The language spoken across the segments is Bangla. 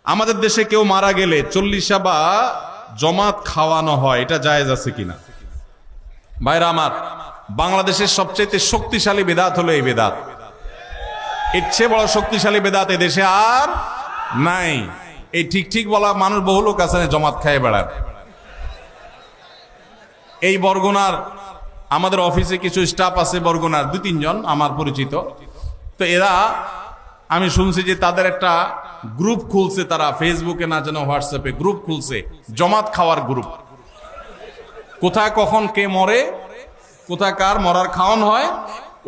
আমাদের দেশে কেউ মারা গেলে চল্লিশা বা জমাত খাওয়ানো হয়, এটা জায়েজ আছে কিনা? ভাইরা আমার, বাংলাদেশের সবচেয়ে শক্তিশালী বেদাত হলো এই বেদাত। এর চেয়ে বড় শক্তিশালী বেদাত এ দেশে আর নাই। এই ঠিক ঠিক বলা মানুষ বহু লোক আছে জমাত খায় বেড়ার। এই বরগুনার আমাদের অফিসে কিছু স্টাফ আছে, বরগুনার 2-3 জন আমার পরিচিত। তো এরা, আমি শুনছি যে তাদের একটা গ্রুপ খুলছে, তারা ফেসবুকে না যেন হোয়াটসঅ্যাপে গ্রুপ খুলছে, জমাত খাওয়ার গ্রুপ। কোথায় কখন কে মরে, কোথায় কার মরার খাওয়ান হয়,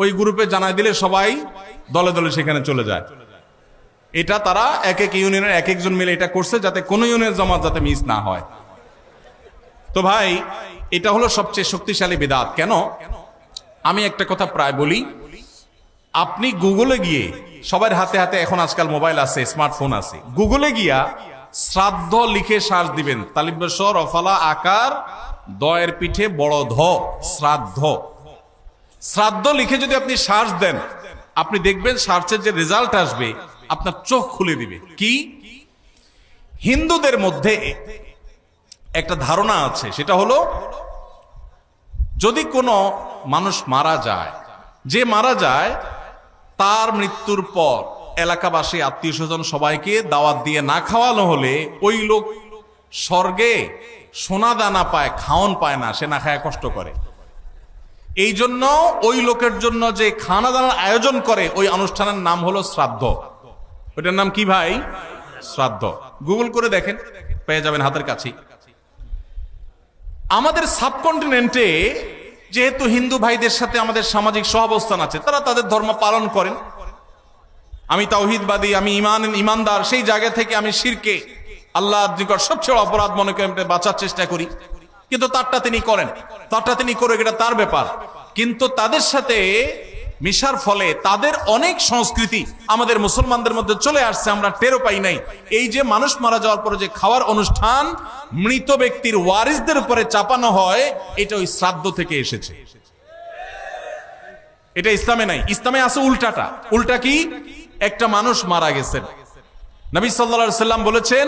ওই গ্রুপে জানাই দিলে সবাই দলে দলে সেখানে চলে যায়। এটা তারা এক এক ইউনিয়নের এক একজন মিলে এটা করছে, যাতে কোনো ইউনিয়নের জমাত যাতে মিস না হয়। তো ভাই, এটা হলো সবচেয়ে শক্তিশালী বিদআত। কেন? আমি একটা কথা প্রায় বলি, আপনি গুগলে গিয়ে, সবার হাতে হাতে এখন আজকাল মোবাইল আছে, স্মার্টফোন আছে, গুগলে গিয়া শ্রাদ্ধ লিখে সার্চ দিবেন, তালিবেশ্বর অফালা আকার দয়ের পিঠে বড় ধ, শ্রাদ্ধ। শ্রাদ্ধ লিখে যদি আপনি সার্চ দেন, আপনি দেখবেন সার্চের যে রেজাল্ট আসবে আপনার চোখ খুলে দিবে। কি? হিন্দুদের মধ্যে একটা ধারণা আছে, সেটা হলো যদি কোনো মানুষ মারা যায়, যে মারা যায় তার মৃত্যুর পর এলাকাবাসী আত্মীয় স্বজন সবাইকে দাওয়াত দিয়ে না খাওয়ানো হলে ওই লোক স্বর্গে সোনা দানা পায়, খাওন পায় না, সে না খায় কষ্ট করে। এই জন্য ওই লোকের জন্য যে খানা দানার আয়োজন করে, ওই অনুষ্ঠানের নাম হলো শ্রাদ্ধ। ওইটার নাম কি ভাই? শ্রাদ্ধ। গুগল করে দেখেন, পেয়ে যাবেন হাতের কাছে। আমাদের সাবকন্টিনেন্টে যেহেতু হিন্দু ভাইদের সাথে আমাদের সামাজিক সহাবস্থান আছে, তারা তাদের ধর্ম পালন করেন। আমি তাওহীদবাদী, আমি ইমানদার, সেই জায়গা থেকে আমি শিরকে, আল্লাহর নিকট সবচেয়ে অপরাধ মনে করে বাঁচার চেষ্টা করি। কিন্তু তারটা তিনি করেন, তারটা তিনি করে, এটা তার ব্যাপার। কিন্তু তাদের সাথে মিশার ফলে তাদের অনেক সংস্কৃতি আমাদের মুসলমানদের মধ্যে চলে আসছে, আমরা টেরও পাই নাই। এই যে মানুষ মারা যাওয়ার পরে যে খাওয়ার অনুষ্ঠান মৃত ব্যক্তির ওয়ারিসদের উপরে চাপানো হয়, এটা ওই শ্রাদ্ধ থেকে এসেছে। এটা ইসলামে নাই। ইসলামে আছে উল্টাটা। উল্টা কি? একটা মানুষ মারা গেছেন, নবী সাল্লাল্লাহু আলাইহি সাল্লাম বলেছেন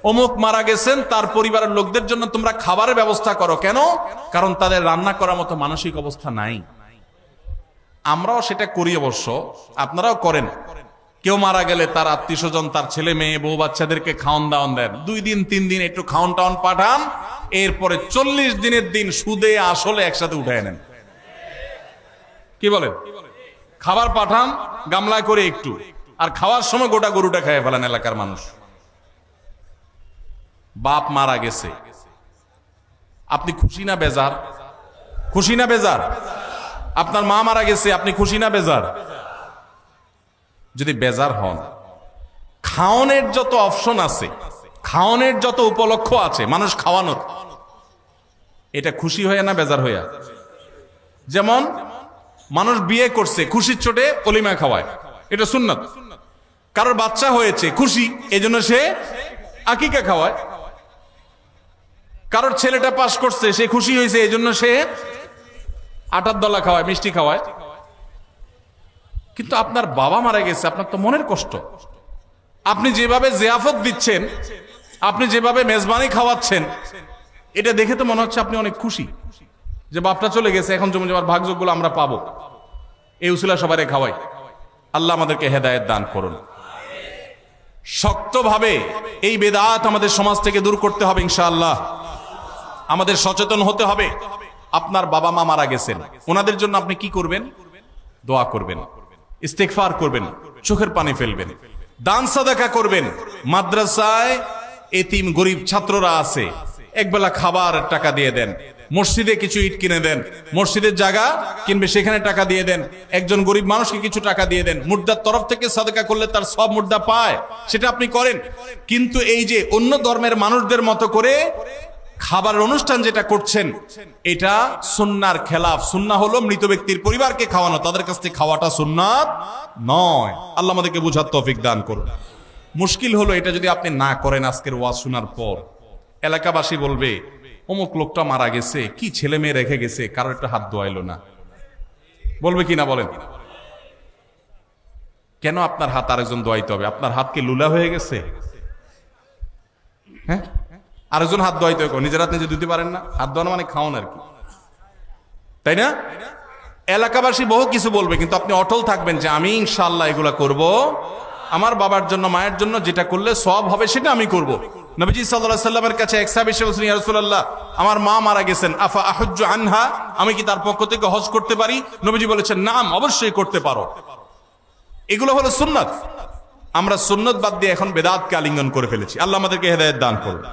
অমুক মারা গেছেন, তার পরিবারের লোকদের জন্য তোমরা খাবারের ব্যবস্থা করো। কেন? কারণ তাদের রান্না করার মতো মানসিক অবস্থা নাই। আমরাও সেটা করি, অবশ্য আপনারাও করেন। কেউ মারা গেলে তার আত্মীয় স্বজন, তার ছেলে মেয়ে, বউ বাচ্চাদেরকে খাওয়ান দাওয়ান দেন, 2 দিন 3 দিন একটু খাওয়ান টাওয়ান পাঠান, এরপরে 40 দিনের দিন সুদে আসলে একসাথে উঠায় নেন। কি বলেন? খাবার পাঠান গামলায় করে একটু, আর খাওয়ার সময় গোটা গরুটা খেয়ে ফেলেন এলাকার মানুষ। বাপ মারা গেছে, আপনি খুশি না বেজার? খুশি না বেজার? আপনার মা মারা গেছে, আপনি খুশি না বেজার? যদি বেজার হন, খাওয়ানোর যত অপশন আছে, খাওয়ানোর যত উপলক্ষ আছে মানুষ খাওয়ানোর, এটা খুশি হয়ে না বেজার হইয়া? যেমন মানুষ বিয়ে করছে, খুশির চোটে অলিমা খাওয়ায়, এটা সুন্নাত। কারোর বাচ্চা হয়েছে, খুশি, এজন্য সে আকিকা খাওয়ায়। কারোর ছেলেটা পাস করছে, সে খুশি হয়েছে, এজন্য সে আটার দলা খাওয়ায়, মিষ্টি খাওয়ায়। কিন্তু আপনার বাবা মারা গেছে, আপনার তো মনের কষ্ট। আপনি যেভাবে জিয়াফত দিচ্ছেন, আপনি যেভাবে মেজবানি খাওয়াচ্ছেন, এটা দেখে তো মনে হচ্ছে আপনি অনেক খুশি যে বাপটা চলে গেছে, এখন জমি জমার ভাগযোগগুলো আমরা পাবো। এই উসিলা সবাই খাওয়াই। আল্লাহ আমাদেরকে হেদায়েত দান করুন। শক্তভাবে এই বেদাত আমাদের সমাজ থেকে দূর করতে হবে ইনশাআল্লাহ। আমাদের সচেতন হতে হবে। আপনার বাবা মা মারা গেছেন, ওনাদের জন্য আপনি কি করবেন? দোয়া করবেন, ইস্তেগফার করবেন, চোখের পানি ফেলবেন, দান সাদাকা করবেন। মাদ্রাসায় এতিম গরিব ছাত্ররা আছে, একবেলা খাবার টাকা দিয়ে দেন। মসজিদে কিছু ইট কিনে দেন, মসজিদের জায়গা কিনবে, সেখানে টাকা দিয়ে দেন। একজন গরিব মানুষকে কিছু টাকা দিয়ে দেন। মুর্দার তরফ থেকে সাদাকা করলে তার সব মুর্দা পায়, সেটা আপনি করেন। কিন্তু এই যে অন্য ধর্মের মানুষদের মতো করে খাবারের অনুষ্ঠান যেটা করছেন, এটা সুন্নাহর খেলাফ। সুন্নাহ হলো মৃত ব্যক্তির পরিবারকে খাওয়ানো, তাদের কাছ থেকে খাওয়াটা সুন্নাত নয়। আল্লাহ আমাদেরকে বুঝার তৌফিক দান করুন। মুশকিল হলো এটা যদি আপনি না করেন, আজকের ওয়াজ শোনার পর এলাকাবাসী বলবে অমুক লোকটা মারা গেছে, কি ছেলে মেয়ে রেখে গেছে, কারোর একটা হাত ধোয়াইলো না। বলবে কি না বলেন? কেন আপনার হাত আরেকজন ধোয়াইতে হবে? আপনার হাত কি লুলা হয়ে গেছে? হ্যাঁ, আরেকজন হাত ধোয়াইতে হবে, নিজের হাত নিজে ধুতে পারেন না? হাত ধোয়ানো মানে খাওয়ান আর কি, তাই না? এলাকাবাসী বহু কিছু বলবে, কিন্তু আপনি অটল থাকবেন যে আমি ইনশাআল্লাহ এগুলা করব, আমার বাবার জন্য মায়ের জন্য যেটা করলে সওয়াব হবে সেটা আমি করব। নবীজি সাল্লাল্লাহু আলাইহি সাল্লামের কাছে এক সাহাবী এসে বলছেন, ইয়া রাসূলুল্লাহ, আমার মা মারা গেছেন, আফা আহুজ্জু আনহা, আমি কি তার পক্ষ থেকে হজ করতে পারি? নবীজি বলেছেন, নাম, অবশ্যই করতে পারো। এগুলো হলো সুন্নাত। আমরা সুন্নাত বাদ দিয়ে এখন বেদাতকে আলিঙ্গন করে ফেলেছি। আল্লাহ আমাদেরকে হেদায়েত দান করুন।